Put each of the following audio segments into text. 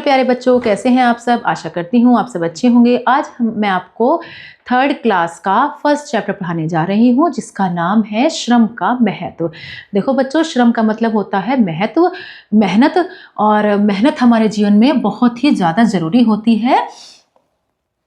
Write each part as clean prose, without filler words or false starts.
प्यारे बच्चों, कैसे हैं आप सब। आशा करती हूँ आप सब अच्छे होंगे। आज मैं आपको 3rd क्लास का फर्स्ट चैप्टर पढ़ाने जा रही हूँ, जिसका नाम है श्रम का महत्व। देखो बच्चों, श्रम का मतलब होता है महत्व, मेहनत। और मेहनत हमारे जीवन में बहुत ही ज़्यादा ज़रूरी होती है।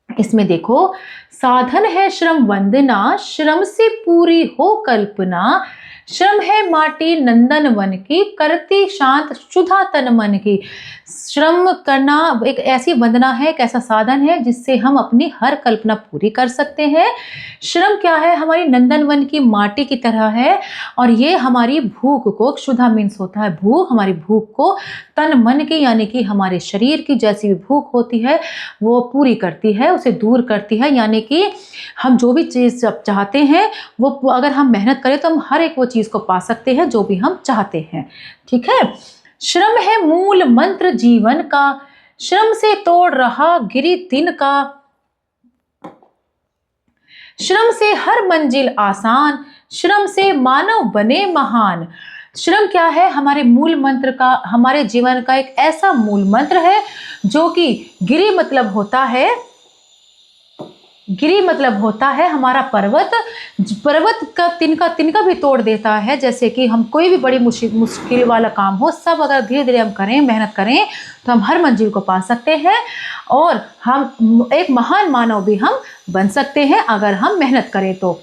इसमें देखो, साधन है श्रम वंदना, श्रम से पूरी हो कल्पना। श्रम है माटी नंदन वन की, करती शांत क्षुधा तन मन की। श्रम करना एक ऐसी वंदना है, एक ऐसा साधन है जिससे हम अपनी हर कल्पना पूरी कर सकते हैं। श्रम क्या है, हमारी नंदन वन की माटी की तरह है, और ये हमारी भूख को, क्षुधा मीन्स होता है भूख, हमारी भूख को तन मन की यानी कि हमारे शरीर की जैसी भी भूख होती है वो पूरी करती है, उसे दूर करती है। यानी कि हम जो भी चीज़ चाहते हैं वो अगर हम मेहनत करें तो हम हर एक वो चीज़ को पा सकते हैं जो भी हम चाहते हैं। ठीक है। श्रम है मूल मंत्र जीवन का, श्रम से तोड़ रहा गिरी दिन का। श्रम से हर मंजिल आसान, श्रम से मानव बने महान। श्रम क्या है, हमारे मूल मंत्र का, हमारे जीवन का एक ऐसा मूल मंत्र है जो कि गिरी मतलब होता है हमारा पर्वत। पर्वत का तिनका भी तोड़ देता है। जैसे कि हम कोई भी बड़ी मुश्किल वाला काम हो, सब अगर धीरे धीरे हम करें, मेहनत करें, तो हम हर मंजिल को पा सकते हैं और हम एक महान मानव भी हम बन सकते हैं अगर हम मेहनत करें तो।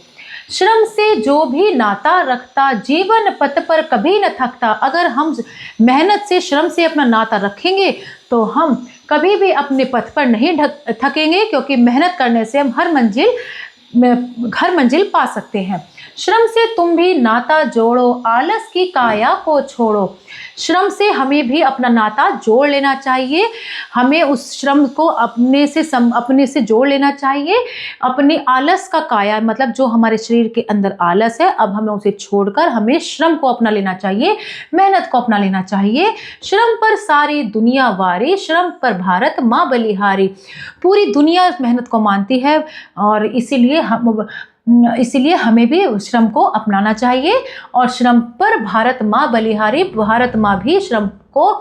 श्रम से जो भी नाता रखता, जीवन पथ पर कभी न थकता। अगर हम मेहनत से, श्रम से अपना नाता रखेंगे तो हम कभी भी अपने पथ पर नहीं थकेंगे, क्योंकि मेहनत करने से हम हर मंजिल पा सकते हैं। श्रम से तुम भी नाता जोड़ो, आलस की काया को छोड़ो। श्रम से हमें भी अपना नाता जोड़ लेना चाहिए। हमें उस श्रम को अपने से जोड़ लेना चाहिए। अपने आलस का काया मतलब जो हमारे शरीर के अंदर आलस है, अब हमें उसे छोड़कर हमें श्रम को अपना लेना चाहिए, मेहनत को अपना लेना चाहिए। श्रम पर सारी दुनिया वारी, श्रम पर भारत माँ बलिहारी। पूरी दुनिया मेहनत को मानती है और इसीलिए हमें भी श्रम को अपनाना चाहिए। और श्रम पर भारत माँ बलिहारी, भारत माँ भी श्रम को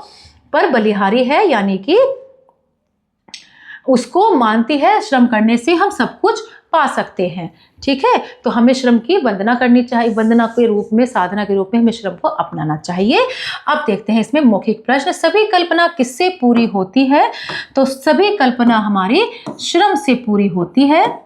पर बलिहारी है, यानी कि उसको मानती है। श्रम करने से हम सब कुछ पा सकते हैं। ठीक है, तो हमें श्रम की वंदना करनी चाहिए, वंदना के रूप में, साधना के रूप में हमें श्रम को अपनाना चाहिए। अब देखते हैं इसमें मौखिक प्रश्न। सभी कल्पना किससे पूरी होती है? तो सभी कल्पना हमारी श्रम से पूरी होती है।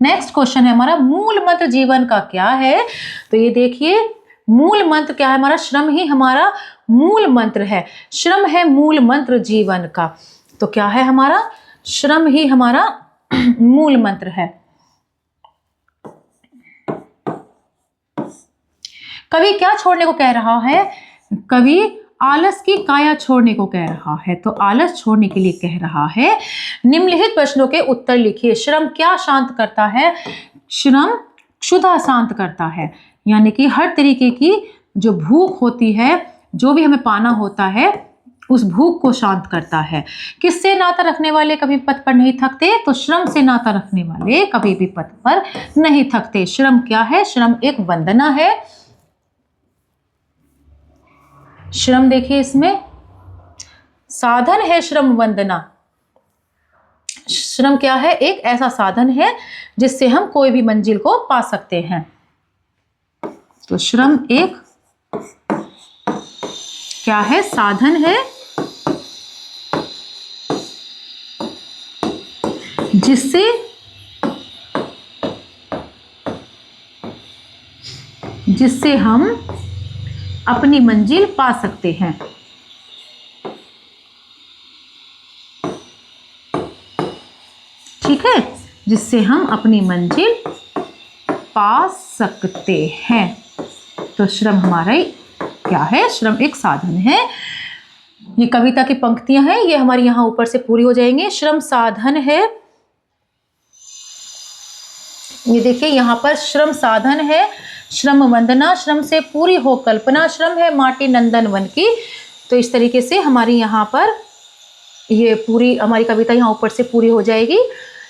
नेक्स्ट क्वेश्चन है हमारा, मूल मंत्र जीवन का क्या है? तो ये देखिए, मूल मंत्र क्या है हमारा? श्रम ही हमारा मूल मंत्र है। श्रम है मूल मंत्र जीवन का। तो क्या है हमारा? श्रम ही हमारा मूल मंत्र है। कवि क्या छोड़ने को कह रहा है? कवि आलस की काया छोड़ने को कह रहा है। तो आलस छोड़ने के लिए कह रहा है। निम्नलिखित प्रश्नों के उत्तर लिखिए। श्रम क्या शांत करता है? श्रम क्षुधा शांत करता है, यानी कि हर तरीके की जो भूख होती है, जो भी हमें पाना होता है, उस भूख को शांत करता है। किससे नाता रखने वाले कभी पथ पर नहीं थकते? तो श्रम से नाता रखने वाले कभी भी पथ पर नहीं थकते। श्रम क्या है? श्रम एक वंदना है। श्रम देखिए, इसमें साधन है श्रम वंदना। श्रम क्या है? एक ऐसा साधन है जिससे हम कोई भी मंजिल को पा सकते हैं। तो श्रम एक क्या है? साधन है जिससे हम अपनी मंजिल पा सकते हैं। ठीक है, जिससे हम अपनी मंजिल पा सकते हैं। तो श्रम हमारा क्या है? श्रम एक साधन है। ये कविता की पंक्तियां हैं, ये हमारी यहां ऊपर से पूरी हो जाएंगे। श्रम साधन है, ये देखिए यहां पर श्रम साधन है, श्रम वंदना, श्रम से पूरी हो कल्पना, श्रम है माटी नंदन वन की। तो इस तरीके से हमारी यहाँ पर ये पूरी हमारी कविता यहाँ ऊपर से पूरी हो जाएगी।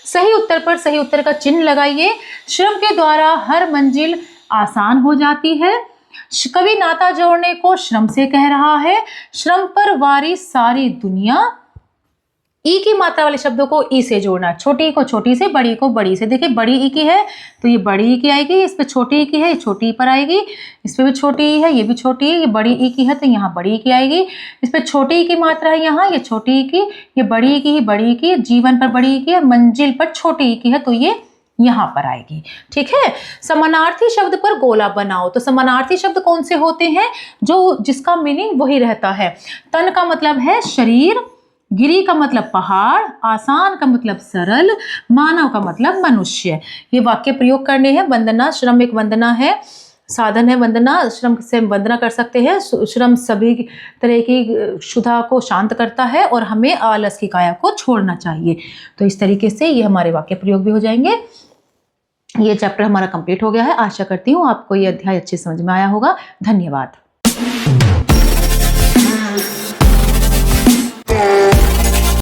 सही उत्तर पर सही उत्तर का चिन्ह लगाइए। श्रम के द्वारा हर मंजिल आसान हो जाती है। कवि नाता जोड़ने को श्रम से कह रहा है। श्रम पर वारी सारी दुनिया, ई की मात्रा वाले शब्दों को ई से जोड़ना, छोटी को छोटी से, बड़ी को बड़ी से। देखिए बड़ी ई की है तो ये बड़ी ई की आएगी, इस पे छोटी ई की है, ये छोटी ई पर आएगी, इस पे भी छोटी ई है, ये भी छोटी है, ये बड़ी ई की है तो यहाँ बड़ी ई की आएगी, इस पे छोटी ई की मात्रा है यहाँ, ये छोटी ई की, ये बड़ी ई की, बड़ी ई की, जीवन पर बड़ी ई की है, मंजिल पर छोटी ई की है तो ये यहाँ पर आएगी। ठीक है। समानार्थी शब्द पर गोला बनाओ, तो समानार्थी शब्द कौन से होते हैं? जो जिसका मीनिंग वही रहता है। तन का मतलब है शरीर, गिरी का मतलब पहाड़, आसान का मतलब सरल, मानव का मतलब मनुष्य। ये वाक्य प्रयोग करने हैं। वंदना, श्रम एक वंदना है, साधन है वंदना, श्रम से वंदना कर सकते हैं। श्रम सभी तरह की क्षुधा को शांत करता है और हमें आलस की काया को छोड़ना चाहिए। तो इस तरीके से ये हमारे वाक्य प्रयोग भी हो जाएंगे। ये चैप्टर हमारा कंप्लीट हो गया है। आशा करती हूँ आपको ये अध्याय अच्छे समझ में आया होगा। धन्यवाद।